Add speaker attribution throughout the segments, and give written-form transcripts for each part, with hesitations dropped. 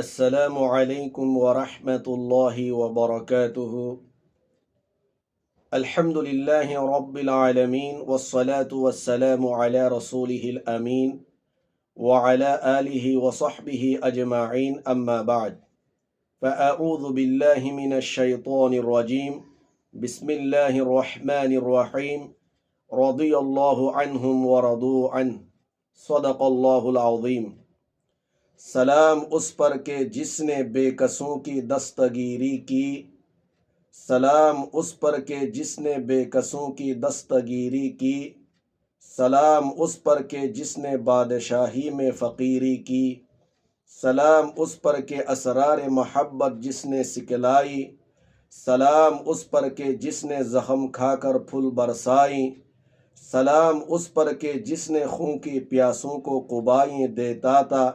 Speaker 1: السلام عليكم ورحمة الله وبركاته. الحمد لله رب العالمين والصلاة والسلام على رسوله الأمين وعلى آله وصحبه أجمعين أما بعد فأعوذ بالله من الشيطان الرجيم بسم الله الرحمن الرحيم رضي الله عنهم ورضوا عنه صدق الله العظيم. सलाम उस पर के जिसने बेकसों की दस्तगीरी की, सलाम उस पर के जिसने बेकसों की दस्तगीरी की, सलाम उस पर के जिसने बादशाही में फ़कीरी की, सलाम उस पर के असरार महब्बत जिसने सिकलाई, सलाम उस पर के जिसने ज़ख़म खाकर फूल बरसाई, सलाम उस पर के जिसने खून की प्यासों को क़ुबाएँ देता था,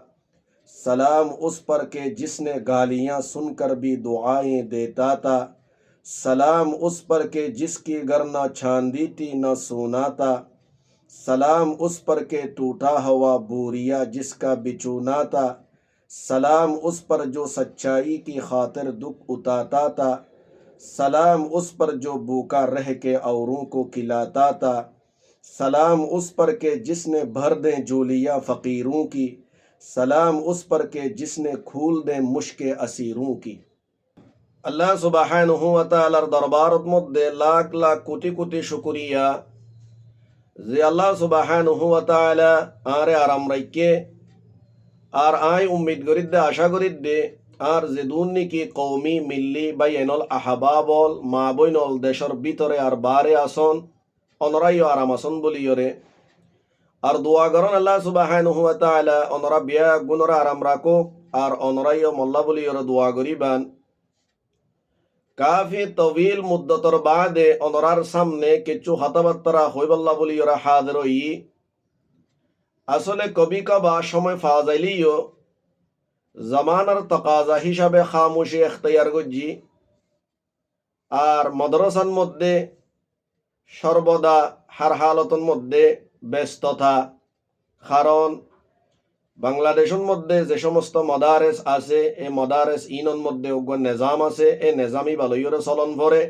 Speaker 1: सलाम उस पर के जिसने गालियाँ सुनकर भी दुआएं देता था, सलाम उस पर के जिसकी गर न चांदी थी न सोना था, सलाम उस पर के टूटा हुआ बोरिया जिसका बिचूना था, सलाम उस पर जो सच्चाई की खातिर दुख उतारता था, सलाम उस पर जो भूखा रह के औरों को खिलाता था, सलाम उस पर के जिसने भर दें झोलियाँ फ़कीरों की, सलाम उस पर के जिसने खूल दें मुश्के असीरों की। अल्लाह सुब्हानहु व तआलार दरबारत मध्य लाख लाख कोटि कोटि शुक्रिया जे अल्लाह सुब्हानहु व तआला आरे आराम राखे আর আই উম্মিদ করিদ্দে আশা করিদ্দে আর যে দুর্নীতি কৌমি মিল্লি বা এনল আহাবাবল মা বইনল দেশর ভিতরে আর বারে আসন অনরাই আরাম আসন বলিয়রে আর দোয়া করন আল্লাহ সুবহানাহু ওয়া তাআলা অনরা বিয়া গুণরা আরাম রাখুক আর অনরাই মোল্লা বলিয়রে দোয়া করিবান কাফি তবিল মুদ্দতর বাদে অনরার সামনে কিছু হাতাবাত্তারা হইবাল্লা বলিয়রে হাজির হই। আসলে কবি কাবা সময় পাওয়া যাইলেও জামানার তাকাজা হিসাবে খামোশি এখতিয়ার করছি আর মাদ্রাসার মধ্যে সর্বদা হার হালতর মধ্যে ব্যস্ততা, কারণ বাংলাদেশের মধ্যে যে সমস্ত মাদারেস আছে এই মাদারেস ইনর মধ্যে নিজাম আছে, এই নিজামি ভালোইরে চলন পরে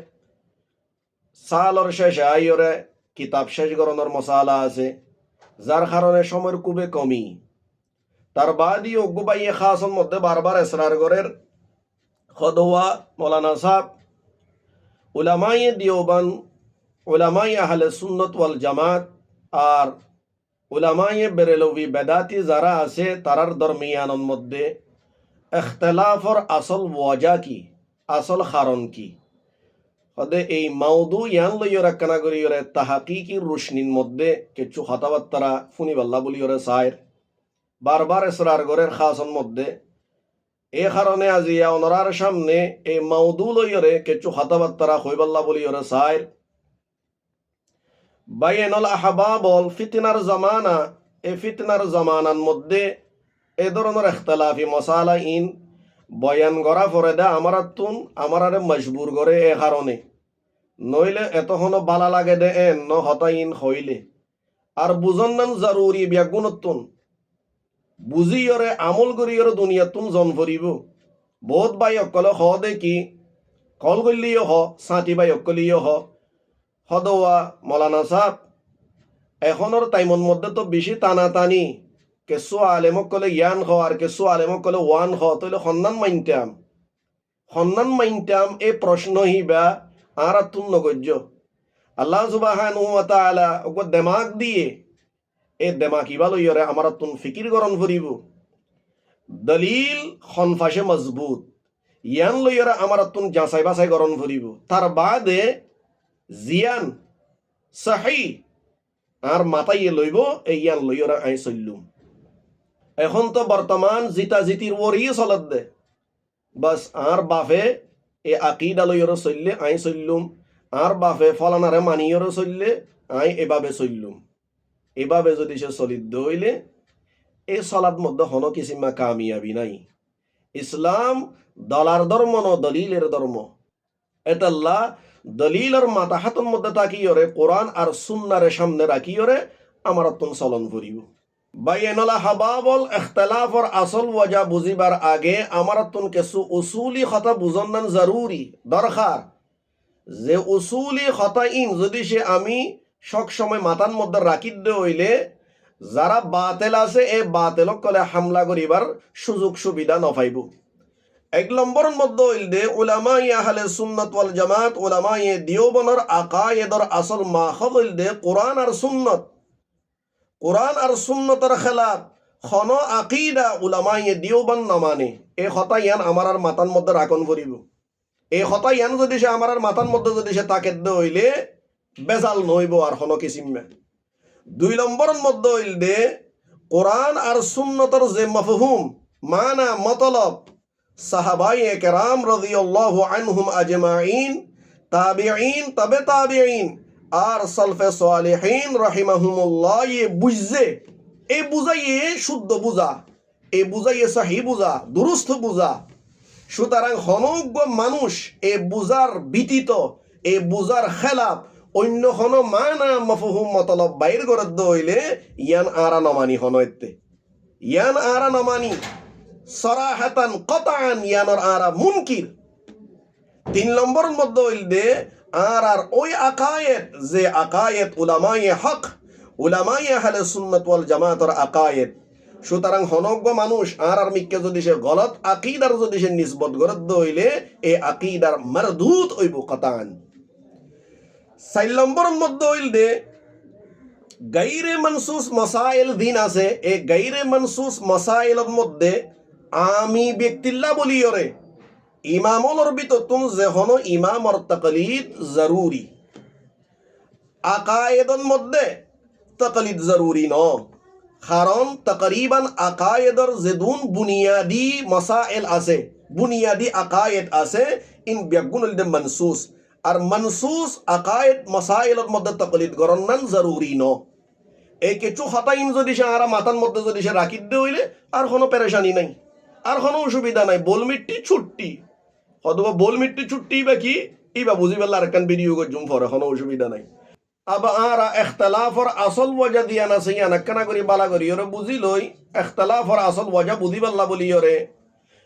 Speaker 1: সালর শেষে আইরে কিতাব শেষ গরনের মশালা আছে, যার কারণে সময়ের খুবই কমি। তার বাদই অজ্ঞবাইয়ে খাসের মধ্যে বারবার এসরার করের খদওয়া মৌলানা সাহেব উলামায়ে দিওবান, উলামায়ে আহলে সুন্নত ওয়াল জামাত আর উলামায়ে বেরেলভি বেদাতি যারা আছে তারার দরমিয়ানের মধ্যে ইখতিলাফর আসল ওয়াজা কি, আসল কারণ কি, হদে এই মাউদু ইয়ান লইয়রা কানা করিয়রে তাহাকিকি রুশনির মধ্যে কিছু কথাবার্তা ফুনিবাল্লা বলিয়রে সাইর বারবার এসরার গরের খাসন মধ্যে। এ কারণে আজিয়া অনরার সামনে এই মাউদু লইয়রে কিছু কথাবার্তা হইবাল্লা বলিয়রে সাইর। বাইনল আহবাবল ফিতনার জামানা, এই ফিতনার জামানার মধ্যে এ ধরনের ইখতিলাফি মশালা ইন বয়ান করা পরে দে আমারে মজবুর করে এ কারণে, নইলে এতক্ষণ বালা লাগে দে এন ন হতাইন হইলে আর বুঝন নান জরুরি ব্যাগুণতুন বুঝিয়রে আমল করিয়রে দুনিয়াতুন জন ভরিব। বহুত বাই অকলে হ দে কি কল করলিও হ, সাঁতি বাই অকলিও হ হদওয়া মৌলানা সাহেব এখনের টাইমর মধ্যে তো বেশি টানাটানি, কেঁচু আলেমক কলে ইয়ান খ আর কেঁচু আলেমক কলে ওয়ান খ, তইলে সন্ধান মাইনতাম এই প্রশ্ন হিবা আর তুন নগর্য। আল্লাহ সুবহানাহু ওয়া তাআলা ওকে দেমাগ দিয়ে এই দেমাগ ইবা লইয়রে আমার তুন ফিকির গরণ ভরিব, দলিল খনফাসে মজবুত ইয়ান লইয়রে আমার তুন যাচাই বাছাই গরণ ভরিব, তার বাদে জিয়ান সহি আর মাথাইয়ে লইব এই ইয়ান লইয়রে আই চললুম। এখন তো বর্তমান জিতা জিতির ওরই চলত দে, বাস আর বাফে এ আকিদা লইয়রে চললে আই চললুম, আর বাফে ফলানারে মানিয়রে চললে আই এভাবে চললুম। এভাবে যদি সে চলিত হইলে এই চলার মধ্যে হন কিসিমা কামিয়াবি নাই। ইসলাম দলার ধর্ম ন দলিলের ধর্ম। এতাল্লাহ দলিলের মাথা হাতের মধ্যে তাকিয়রে কোরআন আর সুন্নারে সামনে রাখিয়রে আমার তুন চলন ভরিব। বাইনলা হাবাবল ইখতিলাফর আসল ওয়াজা বুঝিবার আগে আমার তুন কিছু উসুলি কথা বুঝন্নান জরুরি দরকার। যে উসুলি কথা ইন যদি সে আমি সব সময় মাথার মধ্যে রাখি দে হইলে যারা বাতেল আছে এই বাতেলক কলে হামলা করিবার সুযোগ সুবিধা নপাইব। এক নম্বরের মধ্যে হইল দে উলামায়ে আহলে সুন্নাত ওয়াল জামাত উলামায়ে দিওবনের আকায়েদর আসল মাখদ হইল দে কোরআন আর সুন্নত। কোরআন আর সুন্নতর খেলাফ খন আকিদা উলামায়ে দিওবান নমানে এই কথা ইয়ান আমার আর মাথার মধ্যে রাখন করিব। এই কথা ইয়ান যদি সে আমার আর মাথার মধ্যে যদি সে তাকে দে হইলে বেজাল নইব আর হন কিসিমে। দুই নম্বরের মধ্যে হইল দে কোরআন আর সুন্নতর যে মফহুম মানা মতলব সাহাবায়ে কেরাম রাদিয়াল্লাহু আনহুম আজমাইন তাবিঈন তবে তাবিঈন আর সালফে সালেহিন রাহিমাহুমুল্লাহ এ বুঝছে এই বুঝাইয়ে শুদ্ধ বুঝা এই বুঝাইয়ে সহি বুঝা দুরুস্থ বুঝা। সুতরাং হনজ্ঞ মানুষ এ বুঝার ব্যতীত এ বুঝার খেলাফ অন্য হন মানা মফহুম মতলব বাইর করে হইলে ইয়ান আরা নমানি হনতে ইয়ান আরা নমানি সরাহাতান কতান ইয়ানর আরা মুনকির। তিন নম্বরের মধ্যে হইল দে আর ওই আকায়েত যে আকায়েত উলামায়ে হক উলামায়ে আহলে সুন্নাত ওয়াল জামাতের আকায়েত। সুতরাং হনজ্ঞ মানুষ আর মিক্কে যদি সে গলত আকিদার যদি সে নিসবত গরদ হইলে এই আকিদার মারদুদ হইব কতান। ৪ নম্বরের মধ্যে হইল দে গাইরে মনসুস মাসাইল দিন আছে এই গাইরে মনসুস মাসাইলের মধ্যে আমি ব্যক্তিল্লা বলিয়রে ইমামর ভিতর তুম যে হন ইমামর তাকলিদ জরুরি। আকায়েদর মধ্যে তাকলিদ জরুরি ন, কারণ তকরিবান আকায়েদর যেদুন বুনিয়াদি মাসাইল আছে বুনিয়াদি আকায়েদ আছে ইন বেগুন মনসুস আর মনসুস আকায়েদ মাসাইলের মধ্যে তাকলিদ গরন্নান জরুরি ন। এই কিছু হতাইন যদি সে আর মাথার মধ্যে যদি সে রাখি দে হইলে আর কোনো পেরেশানি নাই আর কোনো অসুবিধা নাই। বল মিট্টি ছুট্টি অথবা বল মিট্টি ছুট্টি বা কি ইবা বুঝি পেলে আর একখান ভিডিও করছুম পরে কোনো অসুবিধা নাই। আবার আর এখতলাফর আসল ওয়াজা দিয়া না সেই আনাক্কানা করি বালা করি ওরে বুঝি লই এখতলাফর আসল ওয়াজা বুঝি পাল্লা বলি ওরে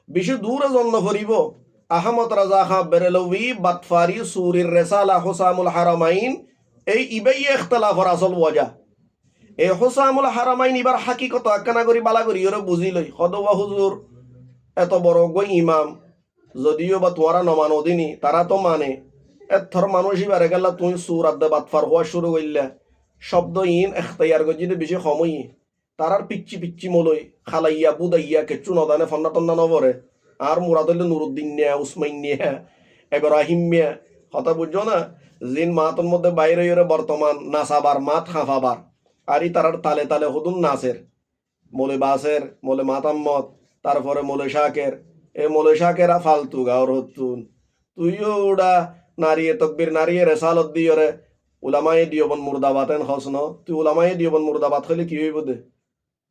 Speaker 1: বেশি দূরে জন্ম করিব। আহমদ রাজা খাঁ বেরেলভি বাতফারি সুরির রেসালা হুসামুল হারামাইন এই ইবাই এখতলাফর আসল ওয়াজা। এই হুসামুল হারামাইন এবার হাকিকত আক্কানা করি বালা করি ওরে বুঝি লই হদবা হুজুর এত বড় গই ইমাম যদিও বা তোরা নমানো দিনি তারা তো মানে এর মানুষ এবারে গেলা তুই সুর আদে বাতফার হওয়া শুরু করলে শব্দ ইন এখতায়ার গজিতে বেশি সময় তারার পিচ্ছি পিচ্ছি মলই খালাইয়া বুদাইয়া কেচ্ছু নদানে ফন্না টন্না নবরে আর মুরাদলে নুরুদ্দিন নিয়া উসমাইন নিয়া এব্রাহিম মিয়া কথা বুঝছো না জিন মাতর মধ্যে বাইরে বর্তমান নাসাবার মাত হাফাবার আর ই তারার তালে তালে হদুন নাসের মোলে বাসের মোলে মাতাম্মত তারপরে মোলে শাকের এ মোলে শাকেরা ফালতু গাওর হতুন তুইও ওটা নারিয়ে তকবির নারিয়ে রেসালত দিয়রে উলামায়ে দিয়বন মুর্দাবাতেন হসন তুই উলামায়ে দিয়বন মুর্দাবাত হলে কি হইব দে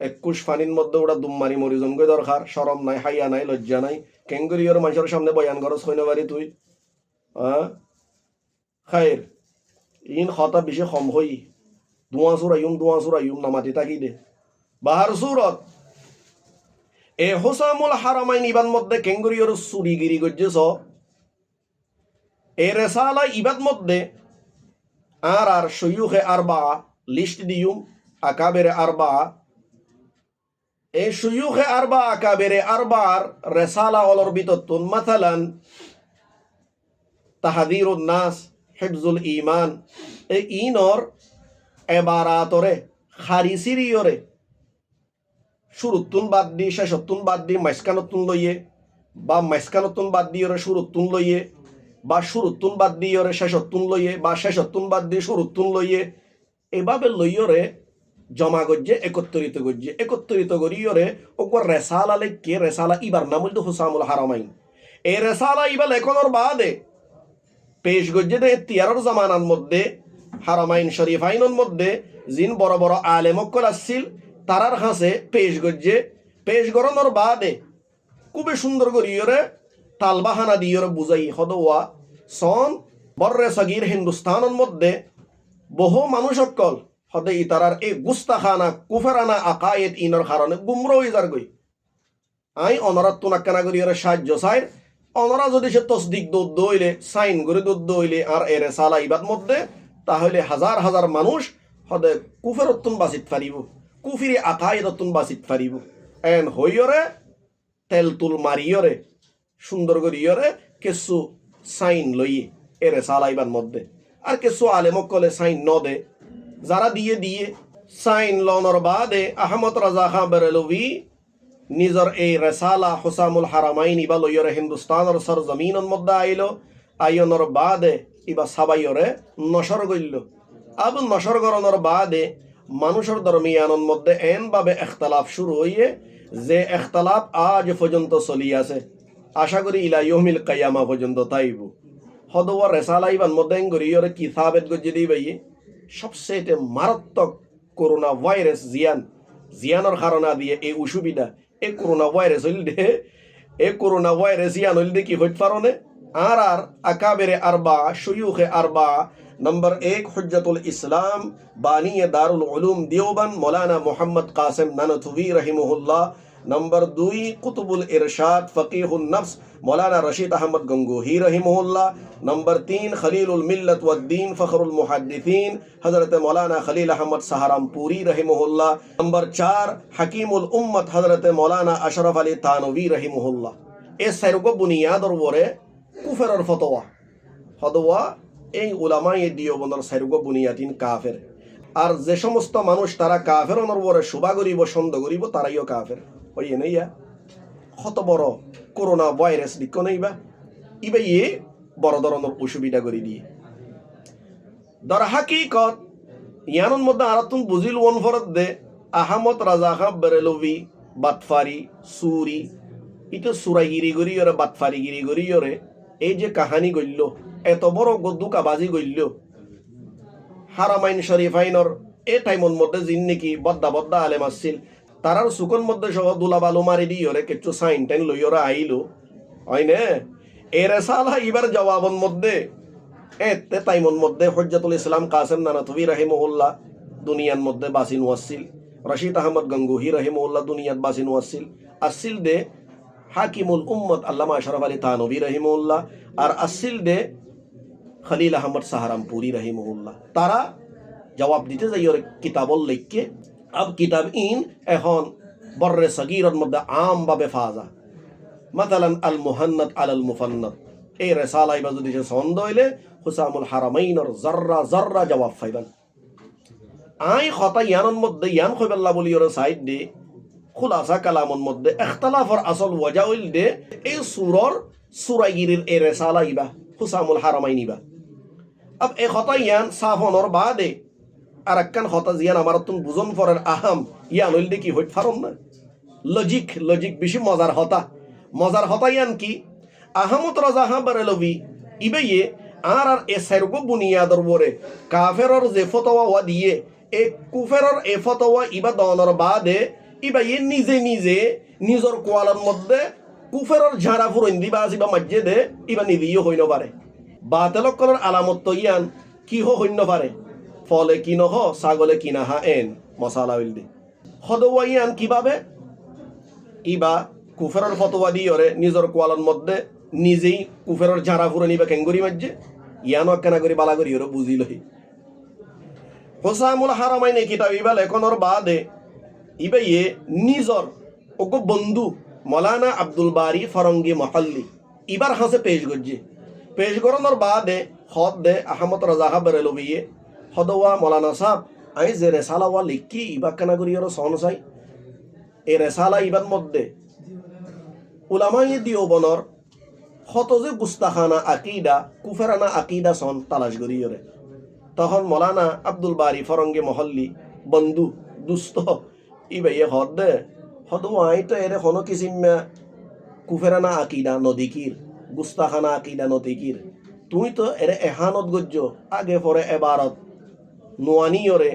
Speaker 1: 21 ফানির মধ্যে ওটা দুম্মারি মরিজন গই দরকার শরম নাই হাইয়া নাই লজ্জা নাই কেঙ্গুরিয়র মানুষের সামনে বয়ান করস হইনে পারি তুই খায়ের ইন হতা বেশি কম হই দুয়া সুরাইম নামাতি তাকি দে বাহার সুরত এ হুসামুল হারামাইন ইবান মধ্যে কেঙ্গুরিয়র সুরিগিরি গজ্জেছ এ রেসালা ইবাদ মধ্যে আর শয়ুখে আরবা লিস্ট দিউম আকাবেরে আরবা এই শয়ুখে আরবা আকাবেরে আরবার রেসালা অলর বিতত্তুন মাথালান তাহাদিরুন নাস হিফজুল ইমান এই ইনর এবারাতরে খারিসিরিয়রে শুরুতুন বাদ দি শেষতুন বাদ দি মাইসকানতুন লইয়ে বা মাইসকানতুন বাদ দি ওরে শুরুতুন লইয়ে বা শুরুতুন বাদ দি ওরে শেষতুন লইয়ে বা শেষতুন বাদ দি শুরুতুন লইয়ে এভাবে লইয়রে জমা গজ্জে একত্রিত করিয়রে ওপর রেসালা লেখকে রেসালা ইবার নাম হইল হুসামুল হারামাইন। এই রেসালা ইবা লেখনের বাদে পেশ গজ্জে দে তিয়ারর জামানার মধ্যে হারামাইন শরীফাইনের মধ্যে জিন বড় বড় আলেমক্কল আসছিল তারার হাসে পেশ গরনের বাদে খুবই সুন্দর করিয়রে তালবাহানা দিয়রে বুঝাই হদওয়া সন বর্রে সগির হিন্দুস্তানের মধ্যে বহু মানুষ অকল হদে ইতারার এই গুস্তাখানা কুফেরানা আকায়েত ইনর কারণে গুমরা হয়ে যার গই আই অনরাত তুনাক্কানা করি ওরা সাহায্য চাই অনরা যদি সে তসদিক দৌদ্দ হইলে সাইন করে দৌদ্দ হইলে আর এরে সালা ইবাদ মধ্যে তাহলে হাজার হাজার মানুষ হদে কুফেরত্তুন বাঁচিত পারিব কুফিরি আকায়েদত্তুন বাঁচিত পারিব এন হইয়রে তেল তুল মারিয়রে সুন্দর করিয়রে কিছু সাইন লইয়ে এরে সালা ইবাদ মধ্যে আর কিছু আলেমক কলে সাইন ন দে যারা দিয়ে দিয়ে সাইন লনর বাদে আহমদ রাজা খান বেরেলভি নিজর এই রেসালা হুসামুল হারামাইন ইবা লইয়রে হিন্দুস্তানের সরজমিনের মধ্যে আইলো আইয়নর বাদে ইবা সাবাইয়রে নশর গইল আব নশর গরনের বাদে মানুষের দরমিয়ানের মধ্যে এন ভাবে এখতলাফ শুরু হইয়ে যে এখতলাফ আজ পর্যন্ত চলি আছে আশা করি ইলা ইয়মিল কিয়ামা পর্যন্ত তাইব হদওয়া রেসালা ইবান মধ্যে গরিয়রে কিতাবেত গজ্জি দিবাই সবচেয়ে মারাত্মক করোনা ভাইরাস জিয়ানোর কারণে দিয়ে এই অসুবিধা এই করোনা ভাইরাস হইল দে এই করোনা ভাইরাস জিয়ান হইল দে কি হইতে পারো আর আকাবেরে আরবা শুয়ুখে আরবা नंबर 1 हुज्जतुल इस्लाम बानी दारुल उलूम देवबंद मौलाना मोहम्मद कासिम नानथवी रहिमहुल्लाह नंबर 2 कुतुबुल इरशाद फकीहुन नफ्स मौलाना रशीद अहमद गंगोही रहिमहुल्लाह नंबर 3 खलीलुल मिल्लत वद्दीन फखरुल मुहद्दिसीन हजरत मौलाना खलील अहमद सहारनपुरी रहिमहुल्लाह नंबर 4 हकीमुल उम्मत हजरत मौलाना अशरफ अली थानवी रहिमहुल्लाह ए सैरको बुनियाद और वरे कुफर और फतवा फतवा এই উলামায়ে দিওবন্দর সাইরুগো বুনিয়াদিন কাফের আর যে সমস্ত মানুষ তারা কাফের অনর্বরে শোভা করিব সন্দ করিব তারাইও কাফের হইয়ে নেইয়া কত বড় করোনা ভাইরাস দিক নেইবা ইবা ইয়ে বড় ধরনের অসুবিধা করে দিয়ে দর হাকিকত ইয়ানোর মধ্যে আরাতুন বুঝিল ওন ফরত দে আহমদ রাজা খান বেরেলভি বাতফারি সুরি ইতো সুরাইগিরি গরিয়রে বাতফারিগিরি গরিয়রে এই যে কাহানি গইল এত বড় দুকাবাজি গইল হারামাইন শরীফাইনর এ টাইমর মধ্যে জিন নাকি বদ্দা বদ্দা আলেম আসছিল তারার সুকন মধ্যে সহ দুলা বালু মারি দিয়রে কিছু সাইন টাইন লইয়রা আইলো হয় না এরে সালা ইবার জবাবন মধ্যে এতে টাইমর মধ্যে হুজ্জাতুল ইসলাম কাসিম নানথভি রাহিমাহুল্লাহ দুনিয়ার মধ্যে বাসিন ওয়াসিল রশিদ আহমদ গঙ্গোহী রাহিমাহুল্লাহ দুনিয়াত বাসিন ওয়াসিল আসিল দে হাকিমুল উম্মত আল্লামা আশরাফ আলী থানভী রাহিমাহুল্লাহ আর আসিল দে খলিল আহমদ সাহারানপুরি রহিমহুল্লাহ তারা জবাব দিতে যাই ওর কিতাবল লিখকে আব কিতাব ইন এখন বর্রে সগীরের মধ্যে আমভাবে ফাজা মাতালান আল মুহান্নাদ আল মুফান্নাদ এই রেসালা ইবা যদি সে ছন্দ হইলে হুসামুল হারামাইনর জর্রা জর্রা জবাব পাইবেন আই কথা ইয়ানোর মধ্যে ইয়ান খৈবাল্লা বলি ওর সাইড দে খুলাসা কালামর মধ্যে ইখতিলাফর আসল ওয়াজা হইল দে এই সুরর সুরাইগিরির এই রেসালা ইবা হুসামুল হারামাইন ইবা अब एक खता यान साफ होनर बादे আর একখান হতা জিয়ান আমার তুন বুঝন ফরের আহাম ইয়ান হইল দেখি হইত ফারম না লজিক বেশি মজার হতা ইয়ান কি আহমদ রাজা হা বেরেলভি ইবেয়ে আর এ সাইরগো বুনিয়াদর বরে কাফেরর যে ফতোয়া ওয়া দিয়ে এ কুফেরর এ ফতোয়া ইবা দনর বাদে ইবায়ে নিজে নিজর কোয়ালার মধ্যে কুফেরর ঝাড়া ফুরন দিবা আসিবা মসজিদে ইবা নিদিও হইন পারে বাতেলকলের আলামত তো ইয়ান কি হইন পারে ফলে কি নহ ছাগলে কিনা হা এন মশালা হইল দি হদওয়া ইয়ান কিভাবে ইবা কুফেরর ফতোয়া দিয়রে নিজর কোয়ালার মধ্যে নিজেই কুফেরর ঝাড়া ফুরে নিবা কেঙ্গুরি মাঝে ইয়ানো একখানা করি বালা করি ওরা বুঝিলহি হুসামুল হারামাইন এই কিতাব ইবা লেখনের বাদে ইবা ইয়ে নিজর ওগো বন্ধু মৌলানা আব্দুল বারি ফরঙ্গি মহল্লি ইবার হাসে পেশ করানোর বাদে হদ দে আহমদ রাজা বেরেলভিয়ে হদওয়া মৌলানা সাহেব আই যে রেসালা ওয়া লিখি ইবা কেনা করি ওরা সন চাই এই রেসালা ইবার মধ্যে উলামাই দিওবনর হত যে গুস্তাখানা আকিদা কুফেরানা আকিদা সন তালাশ করি ওরে তখন মৌলানা আব্দুল বারি ফরঙ্গি মহল্লি বন্ধু দুস্থ ইবাইয়ে হদ দে হদওয়া আই তো এরে হনো কিসিম্মা কুফেরানা আকিদা নদীকির গুস্তাখানা আকিদা নদীকির তুই তো এরে এহানত গজ্য আগে পরে এবারত নোয়ানি ওরে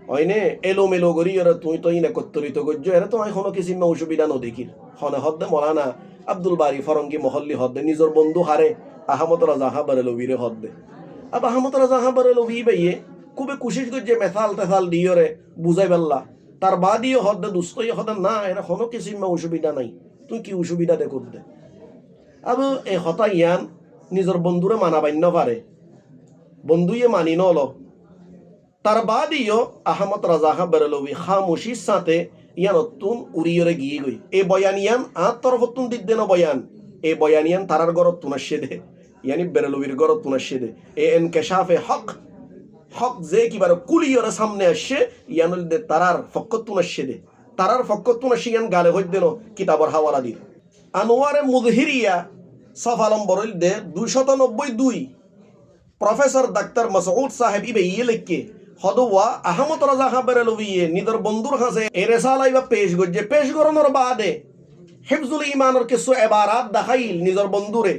Speaker 1: হয়নে এলোমেলো গরি ওরে তুই তো ইনে কত্তরিত গজ্য এরে তো এখনো কিসিম্মা অসুবিধা নদীকির হনে হদ্দে মৌলানা আব্দুল বারি ফরঙ্গি মহল্লি হদ্দে নিজর বন্ধু হারে আহমদ রাজা বেরেলভিরে হদ্দে আব আহমদ রাজা বেরেলভি বাইয়ে খুবই কোশিশ করছে মেথাল টেথাল দিয়রে বুঝাই পারলা তার বাদিও হদে দুস্থ হদে না এরা কোনো কিছু অসুবিধা নাই তুই কি অসুবিধা দে করতে আবু এই হতা ইয়ান নিজের বন্ধুরে মানা বান্য পারে বন্ধুয়ে মানি নল তার বাদিও আহমদ রাজা খা বেরলবি খামোশির সাথে ইয়ান অতুন উড়িয়রে গিয়ে গই এই বয়ান ইয়ান আর তরফতুন দিদ্দে না বয়ান এই বয়ান ইয়ান তারার গরত তুনাশে দে ইয়ানি বেরলবির গরত তুনাশে দে এ এনকেশাফে হক হক যে কিবার কুলিয়রে সামনে আসছে ইয়ানুল দে তারার ফক্কত তুনাশে দে তারার ফক্কত তুনাশে ইয়ান গালে হইত দেন কিতাবর হাওয়ালা দিল আনোয়ারে মুদহিরিয়া সফালম বরল দে 292 প্রফেসর ডাক্তার মাসউদ সাহেব ইবে ইয়ে লিখকে হদওয়া আহমদ রাজা খা বেরলবিয়ে নিদর বন্ধুর কাছে এ রেসালাইবা পেশ গজ্জে পেশ গরনোর বাদে হিফজুল ইমানের কিছু এবারাত দেখাইল নিজর বন্ধুরে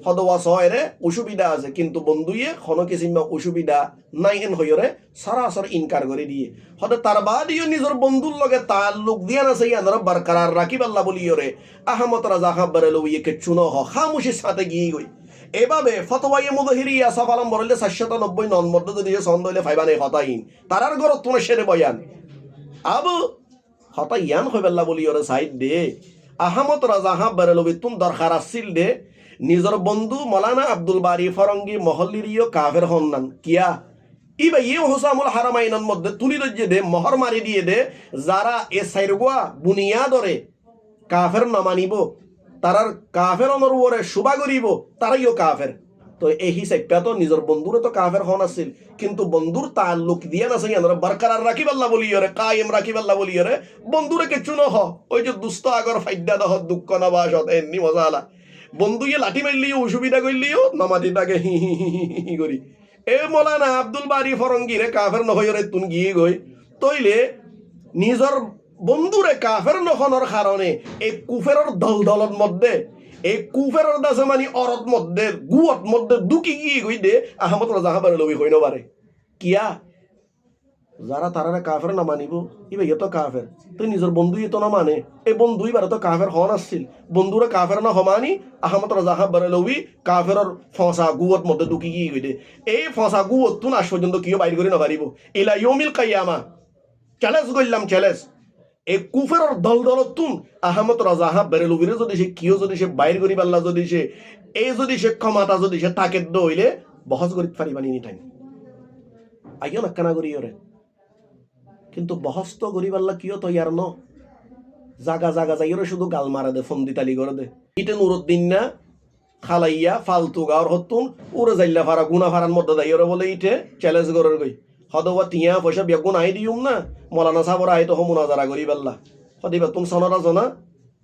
Speaker 1: হদওয়া সয়রে অসুবিধা আছে কিন্তু বন্ধুয়ে কোনো কিছু অসুবিধা নাই এন হইরে সরাসর ইনকার করে দিয়ে হদে তার বাদিও নিজর বন্ধুর লগে তাল্লুক দিয়া আছে ইয়ানর বরকরার রাখিবাল্লা বলিয়রে আহমদ রাজা খা বেরলবিয়ে কে চুনো হ খামুশির সাথে গিয়ে গই এভাবে ফতোয়ায়ে মুদহিরিয়া সাফালাম বরলে 790 নন মধ্যে যদি সন্দ হইলে ফাইবানে হতাইন তারার ঘর তোনে সেরে বয়ান আবু হতাইয়ান হইবাল্লা বলিয়রে সাইড দে আহমদ রাজা খা বেরলবি তুন দরকার আসছিল দে নিজর বন্ধু মৌলানা আব্দুল বারি ফরঙ্গি মহল্লিরিও কাফের হন্নান কিয়া ইবা ইয়ে হোসামুল হারামাইনের মধ্যে তুলি দজ্জে দে মহর মারি দিয়ে দে যারা এ সাইরগুয়া বুনিয়াদরে কাফের না মানিব তারার কাফের অনুরূপরে শুভা করিব তারাইও কাফের তো এই হিসাবটা তো নিজের বন্ধুরে তো কাফের হন আছিল কিন্তু বন্ধুর তাল্লুক দিয়া না সেই আমরা বরকরার রাখিবাল্লা বলিয়রে কায়েম রাখিবাল্লা বলিয়রে বন্ধুরে কেচু ন হ ওই যে দুস্থ আগর ফাইদা দহ দুঃখ না বাসত এমনি মজা আলা বন্ধুয়ে লাঠি মারলিও অসুবিধা করলিও নামাজি তাকে হি হি হি হি করি এ মৌলানা আব্দুল বারি ফরঙ্গিরে কাফের নহয়রে তুন গিয়ে গই তইলে নিজর বন্ধুরে কাফের নহনের কারণে এই কুফেরর দলদলত মধ্যে এই কুফেরর দাসে মানে অরত মধ্যে গুয়ত মধ্যে দুকি গিয়ে গই দে আহমদ রাজা খা বেরলবি হইন পারে কিয়া যারা তারা কাফের না মানিব ইবে তো কাফের তুই নিজের বন্ধু তো না মানে এই বন্ধুই বারে তো কাফের হন আসছিল বন্ধুরে কাফের না হমানি আহমদ রাজা খা বেরলবি কাফেরর ফসা গুয়ত মধ্যে দুকি গিয়ে গই দে এই ফসা গুয়ত তুন আজ পর্যন্ত কিও বাইর করে না পারিব ইলা ইয়মিল কিয়ামা চ্যালেঞ্জ করলাম চ্যালেঞ্জ এই কুফেরর দলদলত তুন আহমদ রাজা খা বেরলবিরে যদি সে কিও যদি সে বাইর করি পারলা যদি সে এই যদি সে ক্ষমতা যদি সে তাকে দইলে বহস করি পারিবানি নি টাইম আইও না কানা করি ওরে কিন্তু বহস তো গরিবাল্লা কিও তো ইয়ার ন জাগা জাগা যাইরে শুধু গাল মারা দে ফোন দিতালি করে দে ইটে নুরুদ্দিন না খালাইয়া ফালতু গাওর হতুন উড়ে যাইলা ফারা গুনা ফারার মধ্যে যাইরে বলে ইটে চ্যালেঞ্জ করার গই হদওয়া টিয়া পয়সা বেগুন আই দিউম না মৌলানা সাবর আই তো মুনাজারা গরিবাল্লা হদিবা তুম সনরা জনা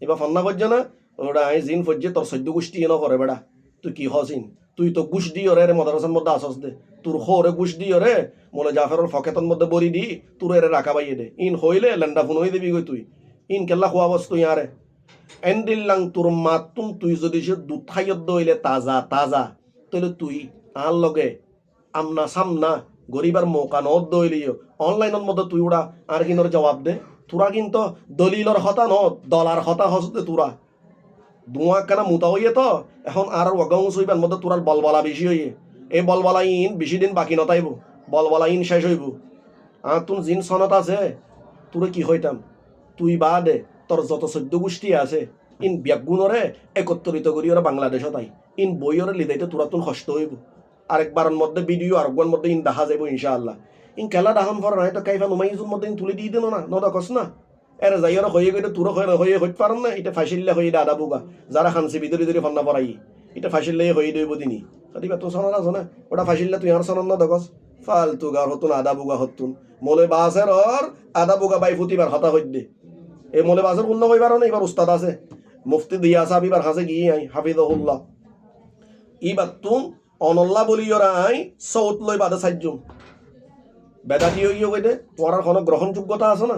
Speaker 1: এবার ফন্না ফজ্জা না ওটা আই জিন ফজ্জে তোর সদ্য গোষ্ঠী এনে করে বেড়া তুই কি হসিন তুই তো গুশ দি ওরে মদারসার মধ্যে আসস দে তোর হোরে গুশ দি ওরে মোলে জাফরের ফকেতন মধ্যে বরি দি তোর এরে রাখা বাইয়ে দে ইন হইলে লেন্ডা ফোন হয়ে দিবি গই তুই ইন কেল্লা খোয়া বস্তু ইয়ারে এন্ডিল্লাং তোর মাতুন তুই যদি সে দুধ খাইয়ত দইলে তাজা তাজা তাহলে তুই আর লগে আমনা সামনা গরিবার মৌকা নত দইলিও অনলাইনের মধ্যে তুই ওরা আর কিনোর জবাব দে তোরা কিন্তু দলিলর হতা ন দলার হতা হসতে তোরা দুয়া কেনা মুতা হইয়ে তো এখন আর অগাউস হইবার মধ্যে তোরার বলবলা বেশি হইয়ে এই বলবলা ইন বেশি দিন বাকি নতাইব বলবলা ইন শেষ হইব আর তুন জিন সনত আছে তোরে কি হইতাম তুই বা দে তোর যত চৈদ্য গোষ্ঠী আছে ইন ব্যাগুণরে একত্রিত করি ওরা বাংলাদেশত আই ইন বইরে লিদাইতে তোরা তুন কষ্ট হইব আরেকবারের মধ্যে ভিডিও আরেকবার মধ্যে ইন দেখা যাইব ইনশাআল্লাহ ইন খেলা দাহন ফর নাই তো কাইফা নুমাইজুর মধ্যে তুলে দিয়ে দিল না নদা কস না এরে যাই ওরা হয়ে গেলে তোর হয়ে হইতে পারেন না এটা ফাঁসিল্লা হয়ে আদা বুগা যারা খানছে ভিতরে ভিতরে ফন্না পড়াই এটা ফাঁসিল্লাই হয়ে দইব দিনই দিবা তো সনার আছে না ওটা ফাঁসিল্লা তুই আর সনন না দেখস ফালতু গার হতুন আদা বুগা হতুন মোলে বাসের ওর আদা বুগা বাই ফুটিবার হতা হইত দে এই মোলে বাসের উন্ন হইবার না এবার উস্তাদ আছে মুফতি দিয়া সাবিবার হাসে গিয়ে আই হাফিজহুল্লাহ ইবার তুম অনল্লা বলি ওরা আই সৌত লই বাদে সাজ্জুম বেদাতি হইও কইতে পড়ার কোনো গ্রহণযোগ্যতা আছে না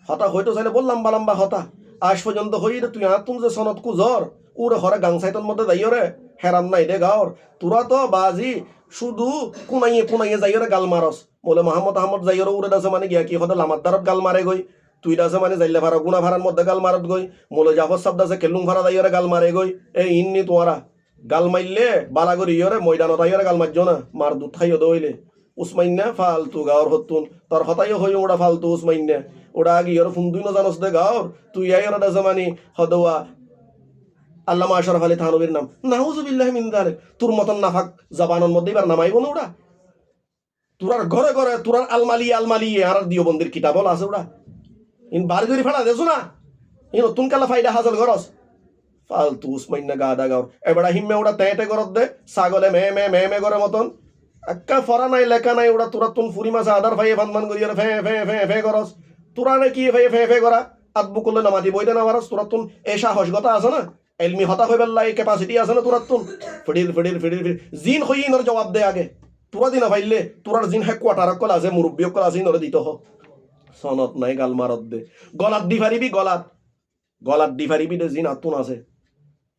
Speaker 1: হতা হয়তো চাইলে বল লম্বা লম্বা হতা আজ পর্যন্ত হই তুই আর তুম যে সনত কুজর ওরে হরে গাংসাইতর মধ্যে যাইও রে হেরাম নাই দে গাওর তোরা তো বাজি শুধু কোনাইয়ে যাইও রে গাল মারস বলে মোহাম্মদ আহমদ যাইও উড়ে দাসে মানে গিয়া কি হতে লামার দ্বারত গাল মারে গই তুই দাসে মানে যাইলে ভাড়া গুনা ভাড়ার মধ্যে গাল মারত গই মোলে জাফর সাব দাসে কেলুং ভাড়া যাইও রে গাল মারে গই এই ইন্নি তোরা গাল মারলে বালা করি ইয়রে ময়দানত আইরে গাল মারজো না মার দুধ খাইও দইলে উসমাইন্না ফালতু গাওর হতুন তোর হতাইও হই ওটা ফালতু উসমাইন্না ওটা আগে ইয়র ফুন্দুই না জানোস দে গাওর তুই আই ওরা জামানি হদওয়া আল্লামা আশরাফ আলী থানবীর নাম নাউজুবিল্লাহি মিন যালিক তোর মতন নাফাক জবানের মধ্যে এবার নামাইব না ওটা তোরার ঘরে ঘরে তোরার আলমালি আর দিও বন্দির কিতাবল আছে ওটা ইন বাড়ি ধরে ফেলা দেছো না ইন নতুন কালা ফাইদা হাজল গরস ফালতু উসমাইন্না গাদা গাওর এবারে হিম্মে ওটা তেঁতে গরত দে ছাগলে মে করে মতন একা ফরা নাই লেখা নাই ওটা তোরা তুন ফুরি মাছ আদার ফাইয়ে ফান করি আর ফে করস তোরা রে কি ফে করা আদবু করলে নামাজি বইতে না পারস তোরা তুন এই সাহসগতা আছে না এলমি হতা হয়ে বেল্লাই ক্যাপাসিটি আছে না তোরা তুন ফিডির জিন হই ইনর জবাব দে আগে তোরা দিনা ভাইলে তোরার জিন হ্যাঁ কোয়াটার কল আছে মুরব্বী কল আছে ইনরে দিত হ সনত নাই গাল মারত দে গলাত দি ফারিবি গলাত দি ফারিবি দে জিন আতুন আছে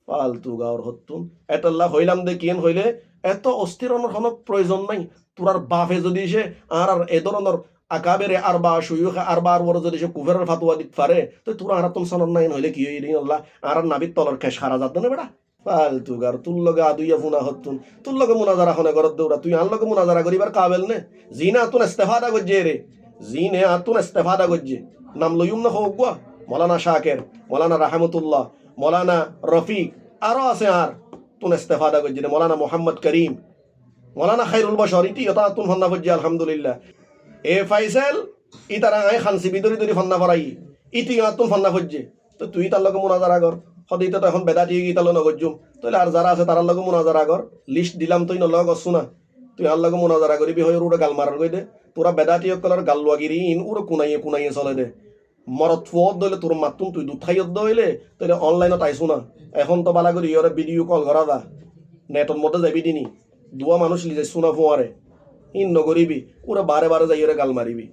Speaker 1: ফালতু গাওর হতুন এতল্লা হইলাম দে কিন হইলে এত অস্থিরণর কোনো প্রয়োজন নাই তোরার বাপে যদি সে আর এ ধরনের আকাবেরে আরবা শুয়ুখে আরবার বড় যদি সে কুফেরের ফাতুয়া দিতে পারে তো তোরা আর তুম সনন নাই হইলে কি হইলি আল্লাহ আর নাবিত তলর খেস খারা যাত না বেটা ফালতু গার তুল লগে আদুইয়া ফুনা হতুন তুল লগে মুনাজারা খনে করত দৌড়া তুই আন লগে মুনাজারা করিবার কাবেল নে জিনা আতুন ইস্তেফাদা গজ্জে রে জিনে আতুন ইস্তেফাদা গজ্জে নাম লইম না হোক গুয়া মৌলানা শাকের মৌলানা রাহমাতুল্লাহ মৌলানা রফিক আরো আছে আর তুন ইস্তেফাদা গজ্জে রে মৌলানা মোহাম্মদ করিম মৌলানা খাইরুল বশর ইতি এটা তুন ফন্না গজ্জে আলহামদুলিল্লাহ এ ফাইসাল ই তারা আই খানসি বিদরি ফন্না ফরাই ইতি তুন ফন্না গজ্জে তো তুই তার লগে মুনাজারা কর সদাই তো এখন বেদা দিয়ে গিয়ে নগজ্জুম তাহলে আর যারা আছে তার লগে মুনাজারা কর লিস্ট দিলাম তুই নলগ গছু না তুই আর লগে মুনাজারা করিবি হয় ওরা গাল মারার গই দে তোরা বেদাটি কলার গাল লাগিরি ইন ওরা কুনাইয়ে চলে দে মরত ফুয়ত দইলে তোর মাতুন তুই দুঠাইয়ত দইলে তাহলে অনলাইনত আইসু না এখন তো বালা করি ইয়রে ভিডিও কল করা দা নেটর মধ্যে যাবি দিনি দুয়া মানুষ লিজে শুনা ফুয়ারে ইন নগরিবি ওরা বারে যাই ওরা গাল মারিবি